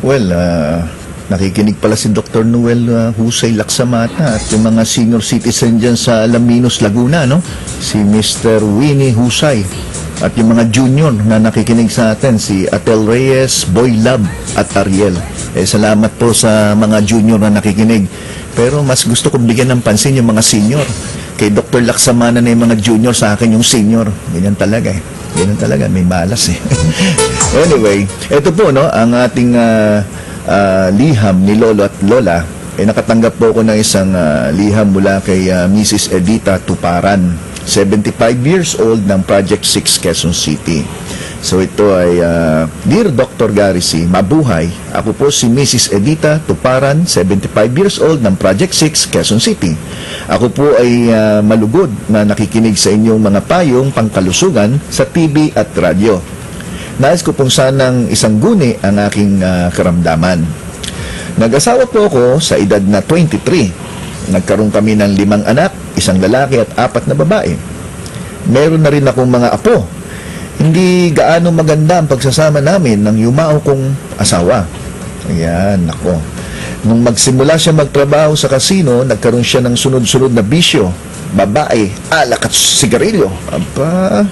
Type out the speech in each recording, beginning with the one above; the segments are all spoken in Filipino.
Well, nakikinig pala si Dr. Noel Husay Laksamata at yung mga senior citizen dyan sa Alaminos, Laguna, no? Si Mr. Winnie Husay at yung mga junior na nakikinig sa atin, si Atel Reyes, Boy Lab at Ariel. Salamat po sa mga junior na nakikinig. Pero mas gusto kong bigyan ng pansin yung mga senior. Kay Dr. Laksamana na yung mga junior, sa akin yung senior. Ganyan talaga eh. Ganyan talaga, may malas eh. Anyway, ito po, no, ang ating liham ni Lolo at Lola. Nakatanggap po ako ng isang liham mula kay Mrs. Edita Tuparan, 75 years old, ng Project 6 Quezon City. So ito ay, Dear Dr. Garrison, mabuhay. Ako po si Mrs. Edita Tuparan, 75 years old, ng Project 6 Quezon City. Ako po ay malugod na nakikinig sa inyong mga payong pangkalusugan sa TV at radyo. Nais ko pong sanang isang guni ang aking karamdaman. Nag-asawa po ako sa edad na 23. Nagkaroon kami ng 5 anak, 1 lalaki at 4 na babae. Meron na rin akong mga apo. Hindi gaano maganda ang pagsasama namin ng yumao kong asawa. Ayan, nako. Nung magsimula siya magtrabaho sa kasino, nagkaroon siya ng sunod-sunod na bisyo. Babae, alak at sigarilyo. Aba.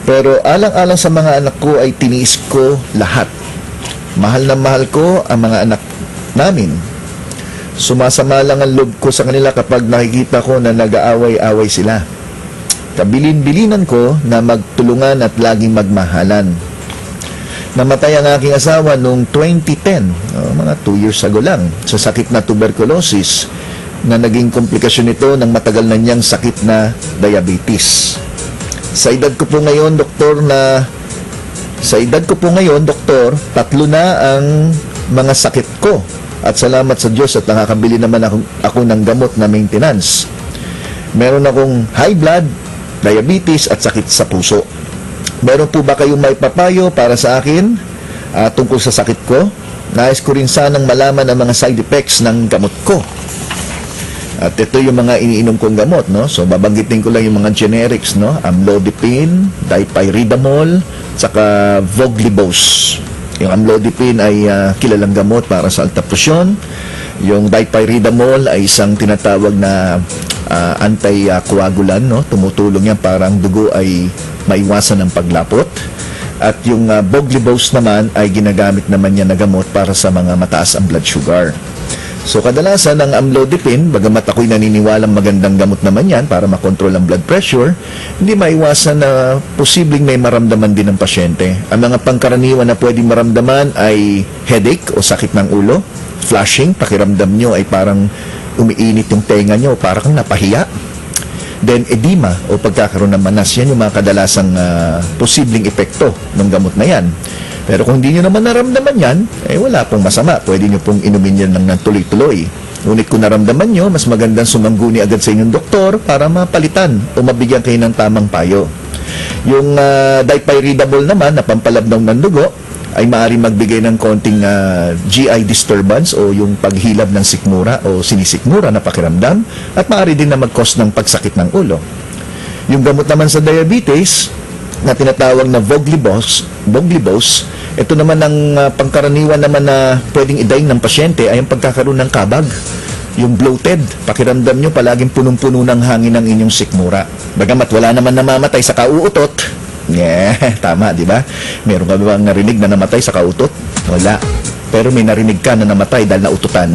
Pero alang-alang sa mga anak ko ay tiniis ko lahat. Mahal na mahal ko ang mga anak namin. Sumasama lang ang loob ko sa kanila kapag nakikita ko na nag-aaway-away sila. Kabilin-bilinan ko na magtulungan at laging magmahalan. Namatay ang aking asawa noong 2010, mga 2 years ago lang, sa sakit na tuberculosis na naging komplikasyon nito ng matagal na niyang sakit na diabetes. Sa edad ko po ngayon, doktor, 3 na ang mga sakit ko. At salamat sa Diyos at nakakabili naman ako ng gamot na maintenance. Meron akong high blood, diabetes at sakit sa puso. Meron po ba kayong may papayo para sa akin tungkol sa sakit ko? Nais ko rin sanang malaman ang mga side effects ng gamot ko. At ito yung mga iniinom kong gamot, no? So babanggitin ko lang yung mga generics, no? Amlodipine, dipyridamol, saka Voglibos. Yung amlodipine ay kilalang gamot para sa alta-presyon. Yung dipyridamol ay isang tinatawag na anti-coagulant, no? Tumutulong yan parang dugo ay maiwasan ng paglapot. At yung Voglibos naman ay ginagamit naman yan na gamot para sa mga mataas ang blood sugar. So kadalasan ang amlodipine, bagamat ako'y naniniwalang magandang gamot naman yan para makontrol ang blood pressure, hindi maiwasan na posibleng may maramdaman din ng pasyente. Ang mga pangkaraniwan na pwedeng maramdaman ay headache o sakit ng ulo, flushing, pakiramdam nyo ay parang umiinit yung tenga nyo, parang napahiya. Then edema o pagkakaroon ng manas, yan yung mga kadalasang posibleng epekto ng gamot na yan. Pero kung hindi nyo naman naramdaman yan, wala pong masama. Pwede nyo pong inumin yan ng tuloy-tuloy. Ngunit kung naramdaman nyo, mas magandang sumangguni agad sa inyong doktor para mapalitan o mabigyan kayo ng tamang payo. Yung dipyridamol naman na pampalabnaw ng dugo ay maaari magbigay ng konting GI disturbance o yung paghilab ng sikmura o sinisikmura na pakiramdam at maaari din na mag-cause ng pagsakit ng ulo. Yung gamot naman sa diabetes na tinatawag na Voglibos, ito naman ang pangkaraniwan naman na pwedeng idaing ng pasyente ay ang pagkakaroon ng kabag. Yung bloated, pakiramdam nyo palaging punong-puno ng hangin ng inyong sikmura. Bagamat wala naman namamatay sa kauutot. Tama, di ba? Meron ka ba narinig na namatay sa kautot? Wala. Pero may narinig ka na namatay dahil naututan.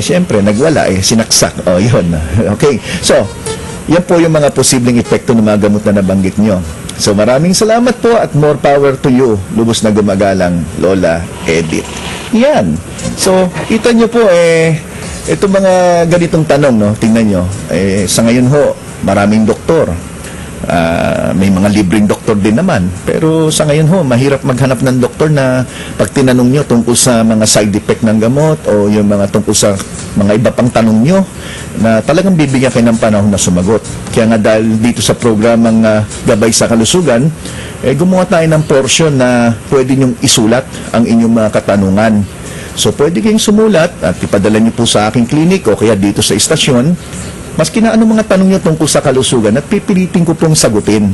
Siyempre, nagwala sinaksak. Yun. Okay. So, yan po yung mga posibleng epekto ng mga gamot na nabanggit nyo. So maraming salamat po at more power to you. Lubos na gumagalang Lola Edith. Yan. So, kita nyo po ito mga ganitong tanong, no? Tingnan nyo. Sa ngayon ho, maraming doktor. May mga libreng doktor din naman. Pero sa ngayon ho, mahirap maghanap ng doktor na pag tinanong nyo tungkol sa mga side effect ng gamot o yung mga tungkol sa mga iba pang tanong nyo na talagang bibigyan kayo ng panahon na sumagot. Kaya nga dahil dito sa programang Gabay sa Kalusugan, gumawa tayo ng portion na pwede nyong isulat ang inyong mga katanungan. So pwede kayong sumulat at ipadala nyo po sa aking klinik o kaya dito sa istasyon. Maski na anong mga tanong nyo tungkol sa kalusugan at pipilitin ko pong sagutin.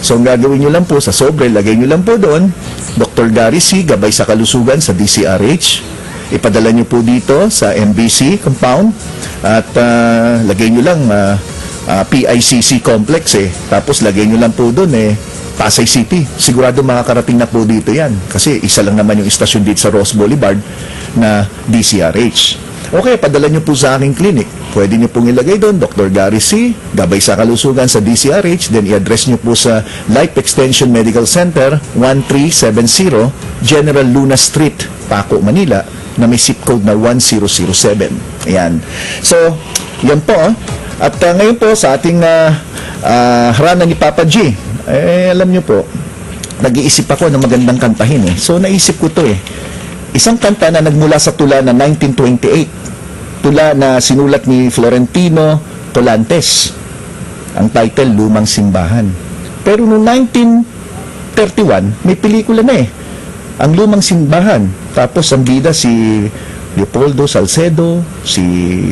So ang gagawin nyo lang po sa sobre, lagay nyo lang po doon Dr. Gary C. Gabay sa Kalusugan sa DCRH. Ipadala nyo po dito sa MBC compound at lagay nyo lang PICC complex Tapos lagay nyo lang po doon Pasay City. Sigurado makakarating na po dito yan. Kasi isa lang naman yung istasyon dito sa Ross Boulevard na DCRH. Okay, padala nyo po sa aking clinic. Pwede nyo pong ilagay doon, Dr. Gary C. Gabay sa Kalusugan sa DCRH. Then i-address nyo po sa Life Extension Medical Center, 1370 General Luna Street, Paco, Manila, na may zip code na 1007. Ayan. So, yan po. At ngayon po sa ating harana ni Papa G, alam nyo po, nag-iisip ako ng magandang kantahin So, naisip ko to Isang kanta na nagmula sa tula na 1928. Tula na sinulat ni Florentino Colantes. Ang title, Lumang Simbahan. Pero noong 1931, may pelikula na Ang Lumang Simbahan. Tapos ang bida si Leopoldo Salcedo, si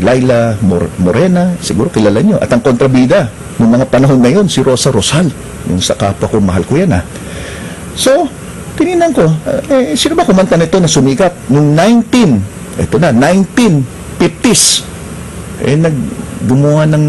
Laila Morena, siguro kilala nyo. At ang kontrabida, noong mga panahon na yun, si Rosa Rosal. Yung sa kapwa ko, mahal ko yan So, tininan ko, sino ba kumanta nito na sumikat? Noong 1950s, gumawa ng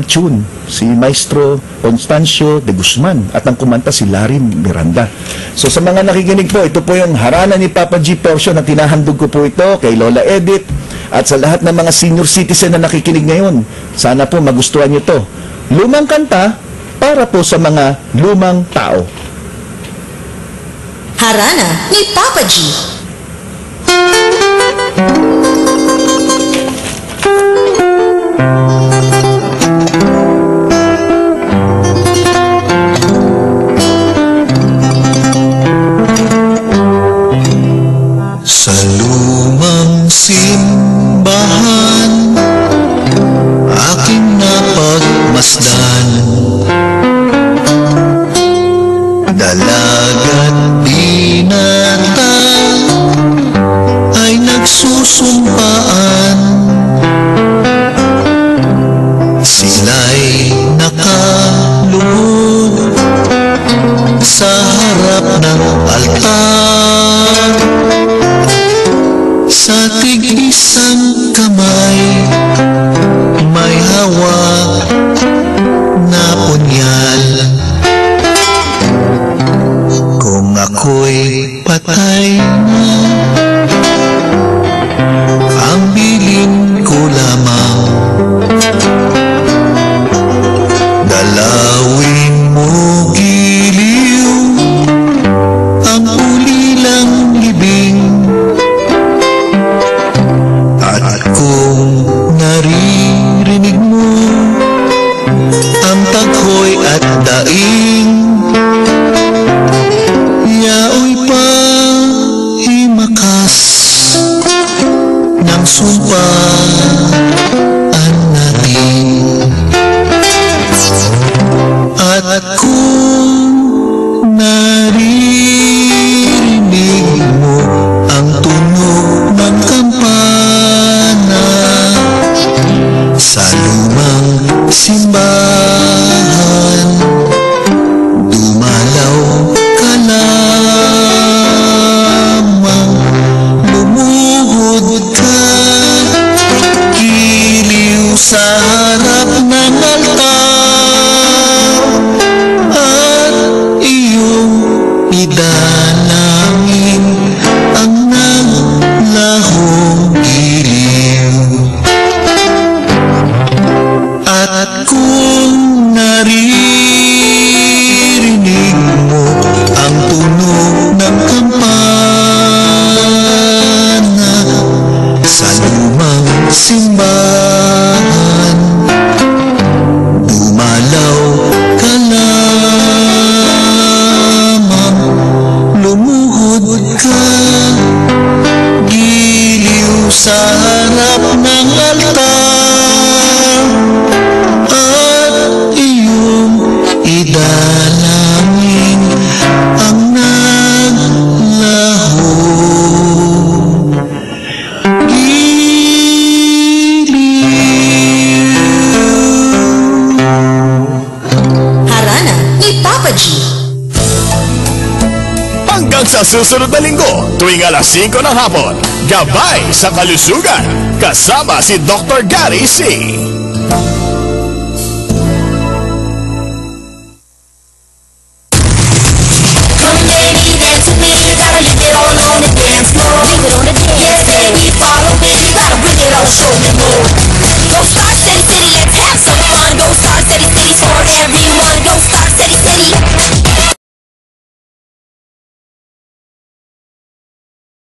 tune si Maestro Constancio de Guzman at ang kumanta si Larry Miranda. So sa mga nakikinig po, ito po yung harana ni Papa G portion na tinahandog ko po ito kay Lola Edith at sa lahat ng mga senior citizen na nakikinig ngayon. Sana po magustuhan nyo to. Lumang kanta para po sa mga lumang tao. Harana ni Papa G. Sa lumang simbahan aking napagmasdan, dalaga't binata ay nagsusumpaan. Sila'y nakalugod sa harap ng altar, sa tig-isang kamay may hawak na punyal. Kung ako'y patay na, ang bilin ko lamang dalawin mo giliw ang ulilang libing. At kung naririnig mo ang taghoy at daing, yaoy pahimakas ng sumpaan natin. At kung naririnig mo ang tunog ng kampana sa lumang simbahan, dumalaw ka lamang, lumuhod ka, giliw sa harap ng altar, at iyong idalangin ang naglahong giliw. At kung naririnig mo ang tunog ng kampana sa lumang simbahan, dumalaw ka lamang, lumuhod ka, giliw sa harap ng altar, at iyong idalangin ang naglahong giliw. Harana ni Papa G. Hanggang sa susunod na linggo, tuwing alas 5 ng hapon, Gabay sa Kalusugan, kasama si Dr. Gary C.